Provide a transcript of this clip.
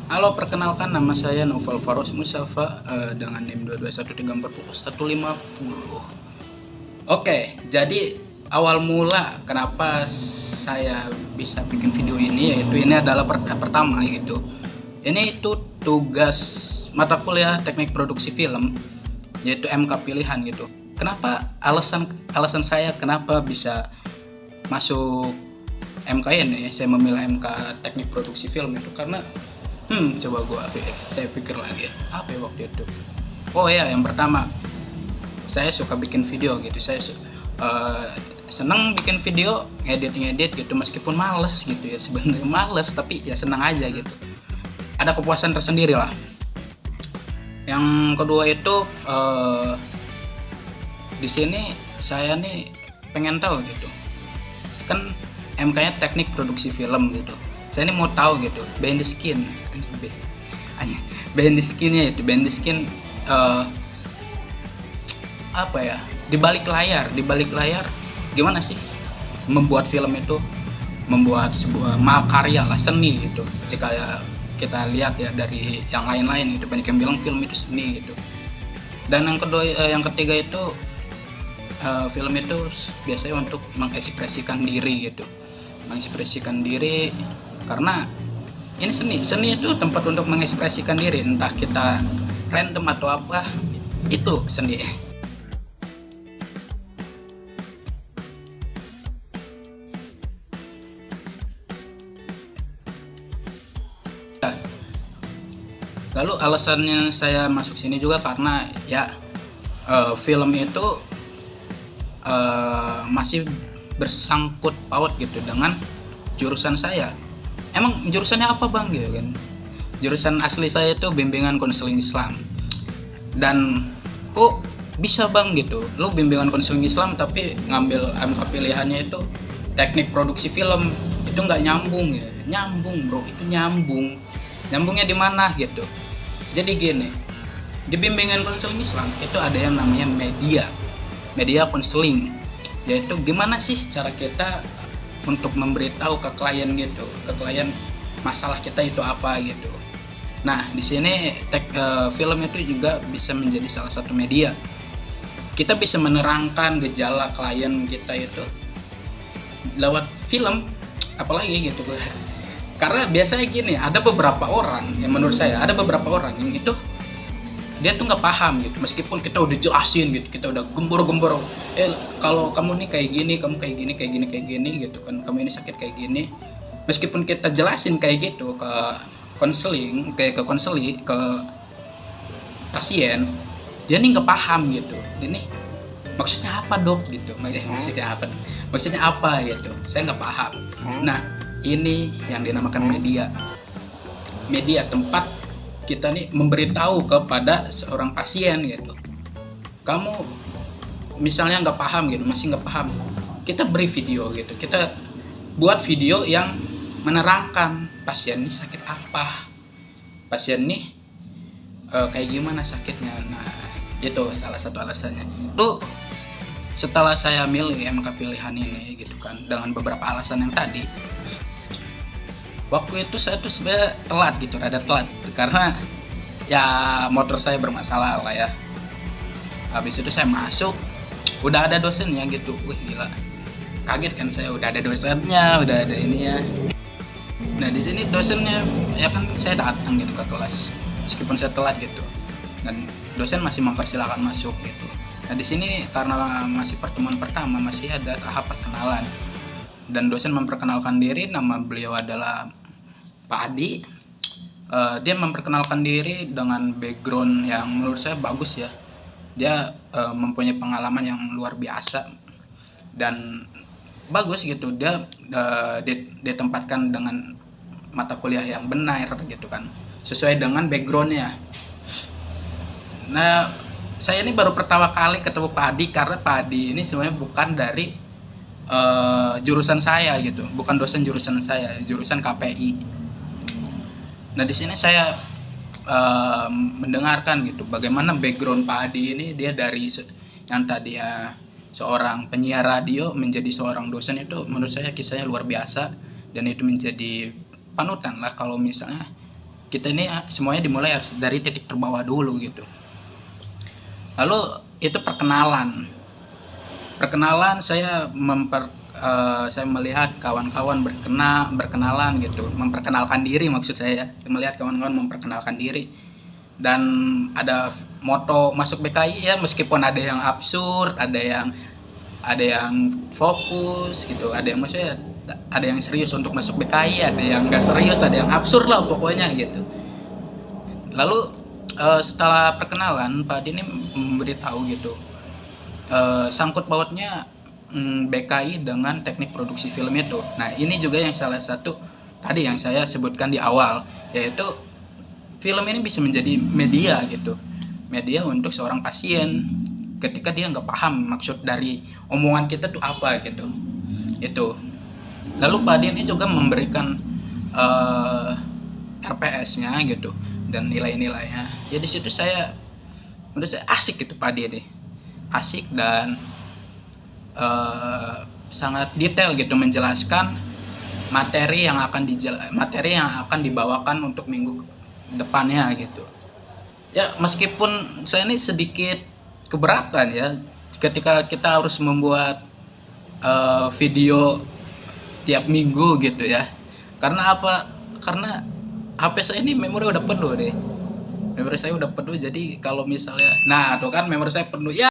Halo, perkenalkan nama saya Novel Faros Mustafa dengan NIM 221341150. Oke, jadi awal mula kenapa saya bisa bikin video ini yaitu ini adalah pertama gitu. Ini itu tugas mata kuliah Teknik Produksi Film yaitu MK pilihan gitu. Kenapa alasan saya kenapa bisa masuk MK ini, saya memilih MK Teknik Produksi Film itu karena coba saya pikir lagi apa ya waktu itu. Oh ya, yang pertama saya suka bikin video gitu. Saya seneng bikin video, ngedit gitu, meskipun males gitu ya, sebenarnya males tapi ya senang aja gitu, ada kepuasan tersendiri lah. Yang kedua itu di sini saya nih pengen tahu gitu, kan MK-nya Teknik Produksi Film gitu. Saya ini mau tahu gitu behind the skin, behind the skinnya itu, behind the skin apa ya, di balik layar gimana sih membuat film itu, membuat sebuah mahakarya lah, seni gitu. Jika ya kita lihat ya dari yang lain-lain itu, banyak yang bilang film itu seni gitu. Dan yang kedua, yang ketiga itu film itu biasanya untuk mengekspresikan diri gitu, mengekspresikan diri karena ini seni itu tempat untuk mengekspresikan diri, entah kita random atau apa, itu seni. Lalu alasannya saya masuk sini juga karena ya film itu masih bersangkut paut gitu dengan jurusan saya. Emang jurusannya apa bang gitu kan? Jurusan asli saya itu bimbingan konseling Islam. Dan kok bisa bang gitu, lu bimbingan konseling Islam tapi ngambil MK pilihannya itu teknik produksi film, itu nggak nyambung ya? Nyambung bro, itu nyambung. Nyambungnya di mana gitu? Jadi gini, di bimbingan konseling Islam itu ada yang namanya media konseling, yaitu gimana sih cara kita untuk memberitahu ke klien gitu, ke klien masalah kita itu apa gitu. Nah di sini film itu juga bisa menjadi salah satu media. Kita bisa menerangkan gejala klien kita itu lewat film, apalagi gitu. Karena biasanya gini, ada beberapa orang yang menurut saya, ada beberapa orang yang itu dia tuh nggak paham gitu, meskipun kita udah jelasin gitu, kita udah gembor-gembor, kalau kamu nih kayak gini, kamu kayak gini gitu kan, kamu ini sakit kayak gini, meskipun kita jelasin kayak gitu ke konseling, ke pasien, dia nih nggak paham gitu, ini maksudnya apa dok gitu, maksudnya apa gitu, saya nggak paham. Nah ini yang dinamakan media tempat kita nih memberitahu kepada seorang pasien gitu. Kamu misalnya nggak paham gitu, masih nggak paham, kita beri video gitu, kita buat video yang menerangkan pasien ini sakit apa, pasien nih kayak gimana sakitnya. Nah itu salah satu alasannya. Lalu setelah saya milih MK pilihan ini gitu kan, dengan beberapa alasan yang tadi, waktu itu saya tuh sebenarnya telat gitu, rada telat karena ya motor saya bermasalah lah ya. Habis itu saya masuk, udah ada dosennya gitu, wih gila, kaget kan saya, udah ada dosennya, udah ada ininya. Nah di sini dosennya ya kan, saya datang gitu ke kelas meskipun saya telat gitu, dan dosen masih mempersilahkan masuk gitu. Nah di sini karena masih pertemuan pertama, masih ada tahap perkenalan, dan dosen memperkenalkan diri, nama beliau adalah Pak Adi. Dia memperkenalkan diri dengan background yang menurut saya bagus ya. Dia mempunyai pengalaman yang luar biasa dan bagus gitu. Dia ditempatkan dengan mata kuliah yang benar gitu kan, sesuai dengan backgroundnya. Nah saya ini baru pertama kali ketemu Pak Adi, karena Pak Adi ini sebenarnya bukan dari jurusan saya gitu, bukan dosen jurusan saya, jurusan KPI. Nah di sini saya mendengarkan gitu bagaimana background Pak Adi ini, dia dari yang tadi ya seorang penyiar radio menjadi seorang dosen, itu menurut saya kisahnya luar biasa, dan itu menjadi panutan lah kalau misalnya kita ini semuanya dimulai harus dari titik terbawah dulu gitu. Lalu itu perkenalan saya melihat kawan-kawan berkenalan gitu, memperkenalkan diri, maksud saya melihat kawan-kawan memperkenalkan diri. Dan ada moto masuk BKI ya, meskipun ada yang absurd, ada yang fokus gitu, ada yang maksudnya ada yang serius untuk masuk BKI, ada yang nggak serius, ada yang absurd lah pokoknya gitu. Lalu setelah perkenalan Pak Adi ini memberitahu gitu, sangkut pautnya BKI dengan teknik produksi film itu. Nah ini juga yang salah satu tadi yang saya sebutkan di awal, yaitu film ini bisa menjadi media gitu, media untuk seorang pasien ketika dia nggak paham maksud dari omongan kita tuh apa gitu. Itu. Lalu Pak Adi ini juga memberikan RPS-nya gitu dan nilai-nilainya. Jadi situ menurut saya asik gitu Pak Adi ini, asik dan sangat detail gitu menjelaskan materi yang akan dibawakan untuk minggu depannya gitu. Ya meskipun saya ini sedikit keberatan ya ketika kita harus membuat video tiap minggu gitu ya. Karena apa? Karena HP saya ini memori udah penuh deh. Memori saya udah penuh, jadi kalau misalnya, nah tuh kan memori saya penuh ya.